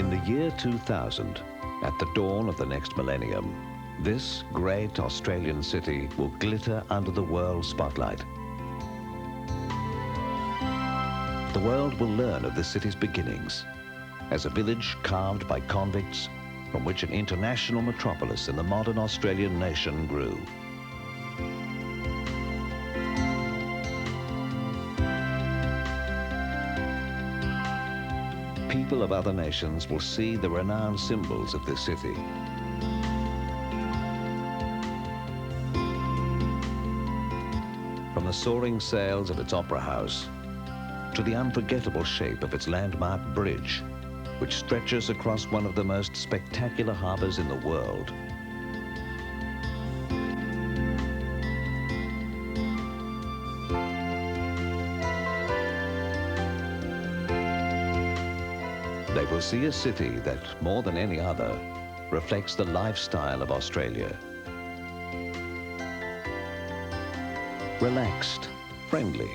In the year 2000, at the dawn of the next millennium, this great Australian city will glitter under the world spotlight. The world will learn of this city's beginnings as a village carved by convicts from which an international metropolis in the modern Australian nation grew. People of other nations will see the renowned symbols of this city. From the soaring sails of its opera house to the unforgettable shape of its landmark bridge, which stretches across one of the most spectacular harbours in the world. They will see a city that, more than any other, reflects the lifestyle of Australia. Relaxed, friendly,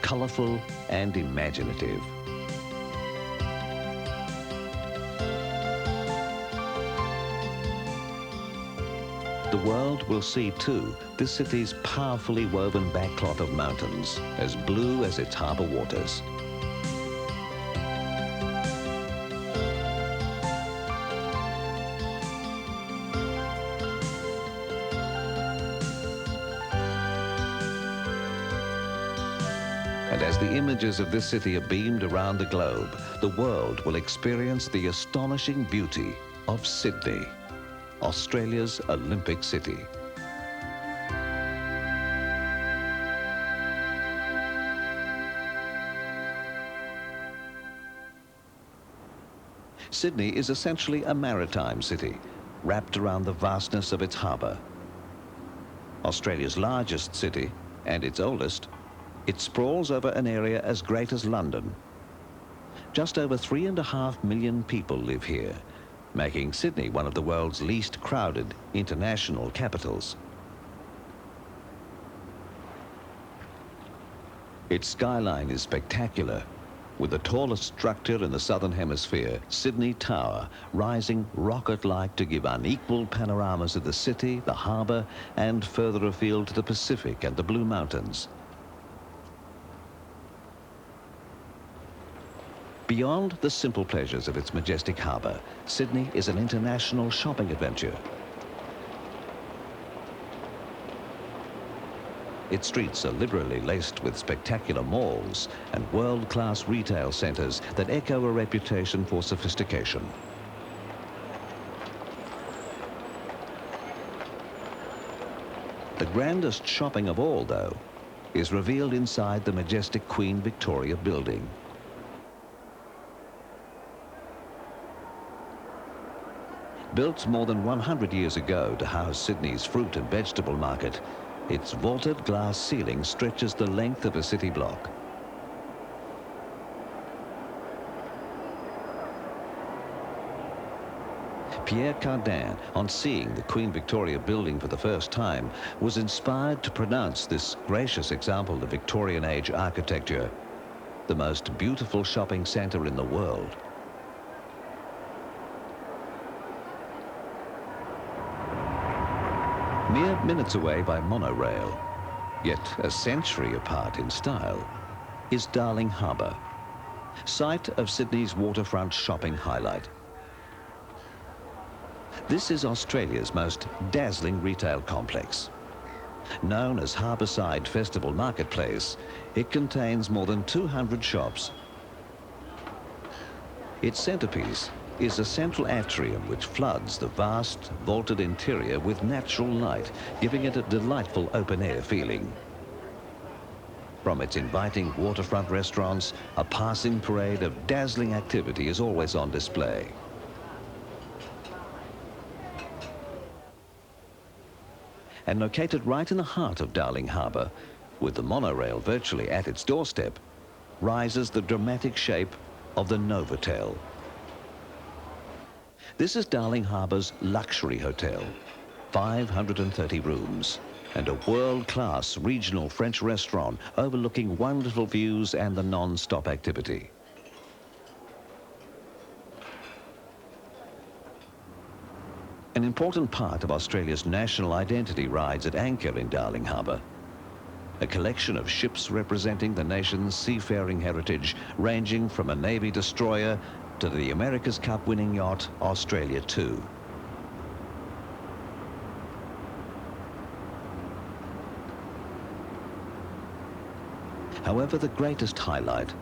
colourful and imaginative. The world will see too this city's powerfully woven backcloth of mountains, as blue as its harbour waters. And as the images of this city are beamed around the globe, the world will experience the astonishing beauty of Sydney, Australia's Olympic city. Sydney is essentially a maritime city, wrapped around the vastness of its harbour. Australia's largest city, and its oldest, it sprawls over an area as great as London. Just over 3.5 million people live here, making Sydney one of the world's least crowded international capitals. Its skyline is spectacular, with the tallest structure in the Southern Hemisphere, Sydney Tower, rising rocket-like to give unequaled panoramas of the city, the harbour, and further afield to the Pacific and the Blue Mountains. Beyond the simple pleasures of its majestic harbour, Sydney is an international shopping adventure. Its streets are liberally laced with spectacular malls and world-class retail centres that echo a reputation for sophistication. The grandest shopping of all, though, is revealed inside the majestic Queen Victoria building. Built more than 100 years ago to house Sydney's fruit and vegetable market, its vaulted glass ceiling stretches the length of a city block. Pierre Cardin, on seeing the Queen Victoria building for the first time, was inspired to pronounce this gracious example of Victorian age architecture the most beautiful shopping centre in the world. Mere minutes away by monorail, yet a century apart in style, is Darling Harbour, site of Sydney's waterfront shopping highlight. This is Australia's most dazzling retail complex. Known as Harbourside Festival Marketplace, it contains more than 200 shops. Its centrepiece is a central atrium which floods the vast, vaulted interior with natural light, giving it a delightful open-air feeling. From its inviting waterfront restaurants, a passing parade of dazzling activity is always on display. And located right in the heart of Darling Harbour, with the monorail virtually at its doorstep, rises the dramatic shape of the Novotel. This is Darling Harbour's luxury hotel, 530 rooms, and a world-class regional French restaurant overlooking wonderful views and the non-stop activity. An important part of Australia's national identity rides at anchor in Darling Harbour. A collection of ships representing the nation's seafaring heritage, ranging from a Navy destroyer to the America's Cup winning yacht Australia 2. However, the greatest highlight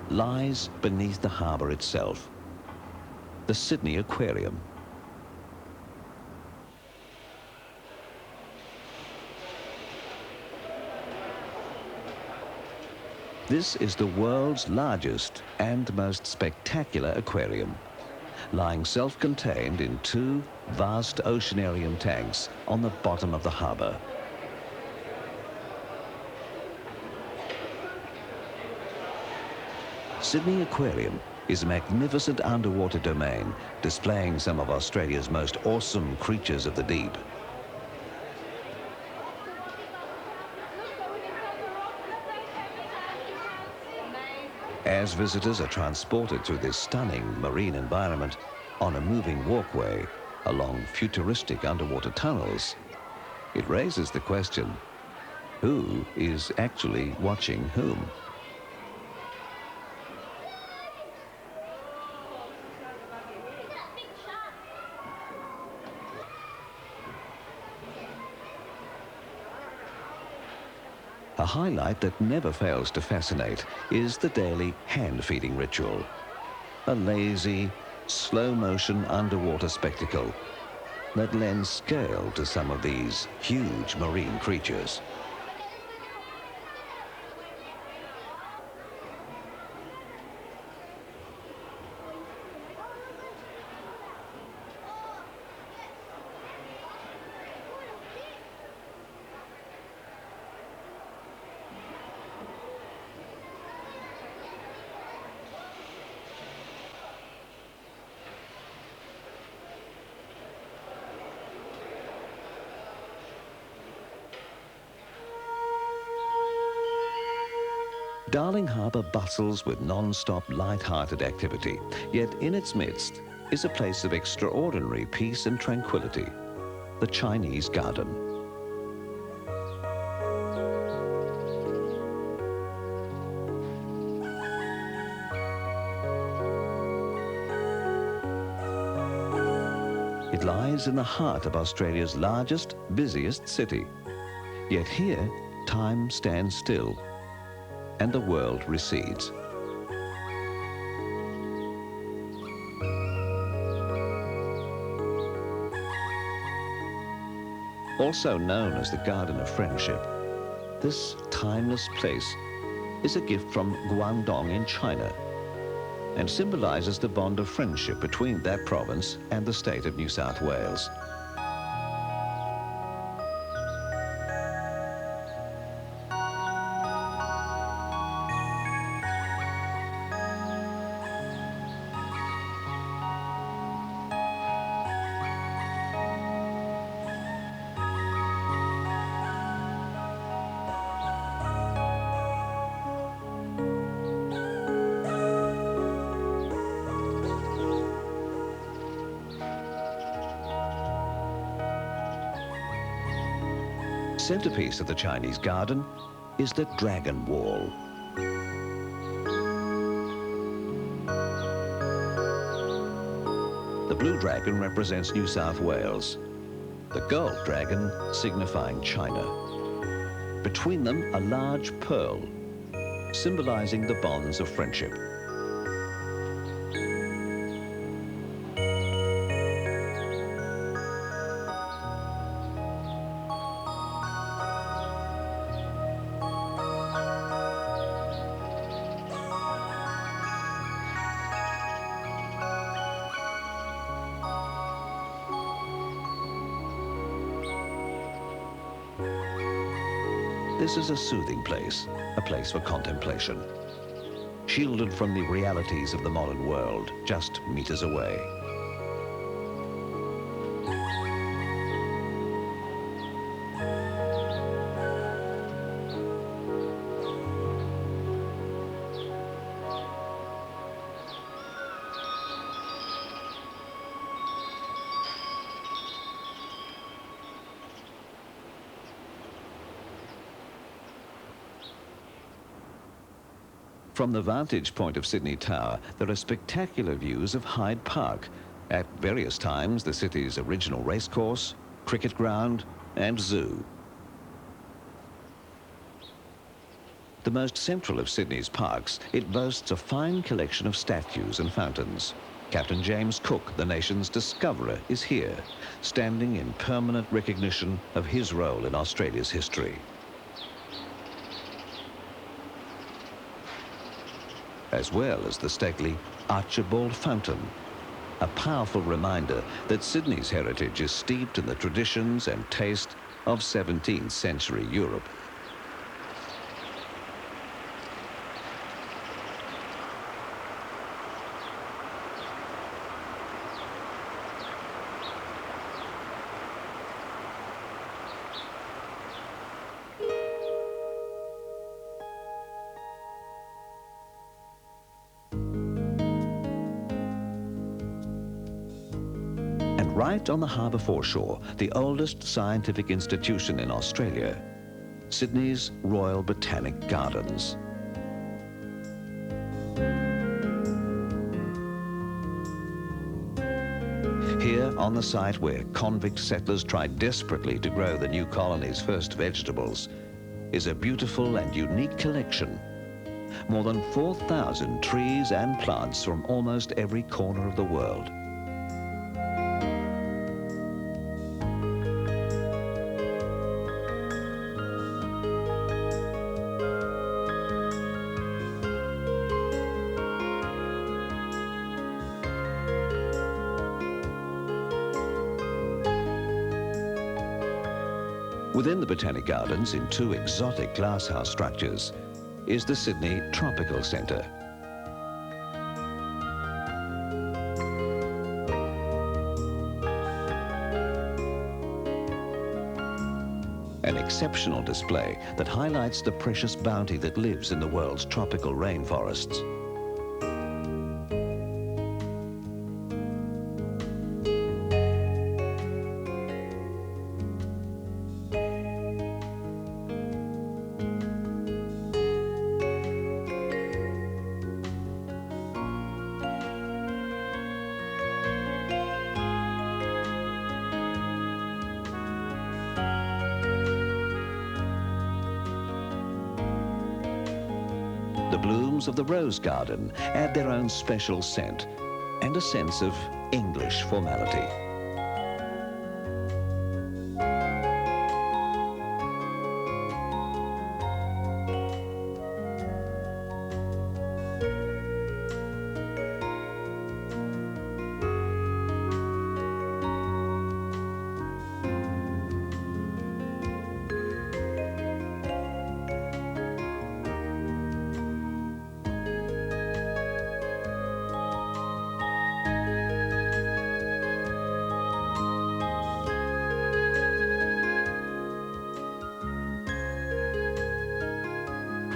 lies beneath the harbour itself, the Sydney Aquarium. This is the world's largest and most spectacular aquarium, lying self-contained in 2 vast oceanarium tanks on the bottom of the harbour. Sydney Aquarium is a magnificent underwater domain displaying some of Australia's most awesome creatures of the deep. As visitors are transported through this stunning marine environment on a moving walkway along futuristic underwater tunnels, it raises the question, who is actually watching whom? A highlight that never fails to fascinate is the daily hand-feeding ritual. A lazy, slow-motion underwater spectacle that lends scale to some of these huge marine creatures. Darling Harbour bustles with non-stop light-hearted activity, yet in its midst is a place of extraordinary peace and tranquility, the Chinese Garden. It lies in the heart of Australia's largest, busiest city. Yet here, time stands still and the world recedes. Also known as the Garden of Friendship, this timeless place is a gift from Guangdong in China and symbolizes the bond of friendship between that province and the state of New South Wales. Centerpiece of the Chinese garden is the Dragon Wall. The blue dragon represents New South Wales, the gold dragon signifying China. Between them, a large pearl, symbolizing the bonds of friendship. This is a soothing place, a place for contemplation, shielded from the realities of the modern world, just meters away. From the vantage point of Sydney Tower, there are spectacular views of Hyde Park, at various times the city's original racecourse, cricket ground and zoo. The most central of Sydney's parks, it boasts a fine collection of statues and fountains. Captain James Cook, the nation's discoverer, is here, standing in permanent recognition of his role in Australia's history. As well as the stately Archibald Fountain, a powerful reminder that Sydney's heritage is steeped in the traditions and taste of 17th century Europe. Right on the harbour foreshore, the oldest scientific institution in Australia, Sydney's Royal Botanic Gardens. Here, on the site where convict settlers tried desperately to grow the new colony's first vegetables, is a beautiful and unique collection. More than 4,000 trees and plants from almost every corner of the world. Within the Botanic Gardens, in two exotic glasshouse structures, is the Sydney Tropical Centre. An exceptional display that highlights the precious bounty that lives in the world's tropical rainforests. The blooms of the rose garden add their own special scent and a sense of English formality.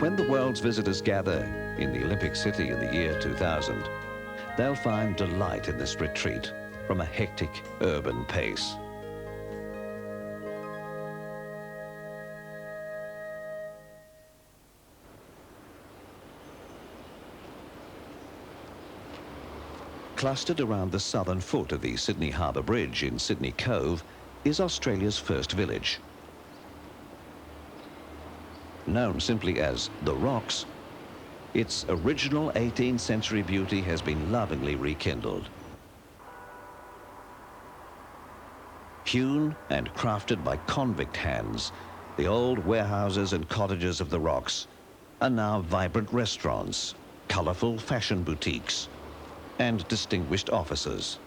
When the world's visitors gather in the Olympic City in the year 2000, they'll find delight in this retreat from a hectic urban pace. Clustered around the southern foot of the Sydney Harbour Bridge in Sydney Cove is Australia's first village. Known simply as The Rocks, its original 18th century beauty has been lovingly rekindled. Hewn and crafted by convict hands, the old warehouses and cottages of The Rocks are now vibrant restaurants, colourful fashion boutiques, and distinguished offices.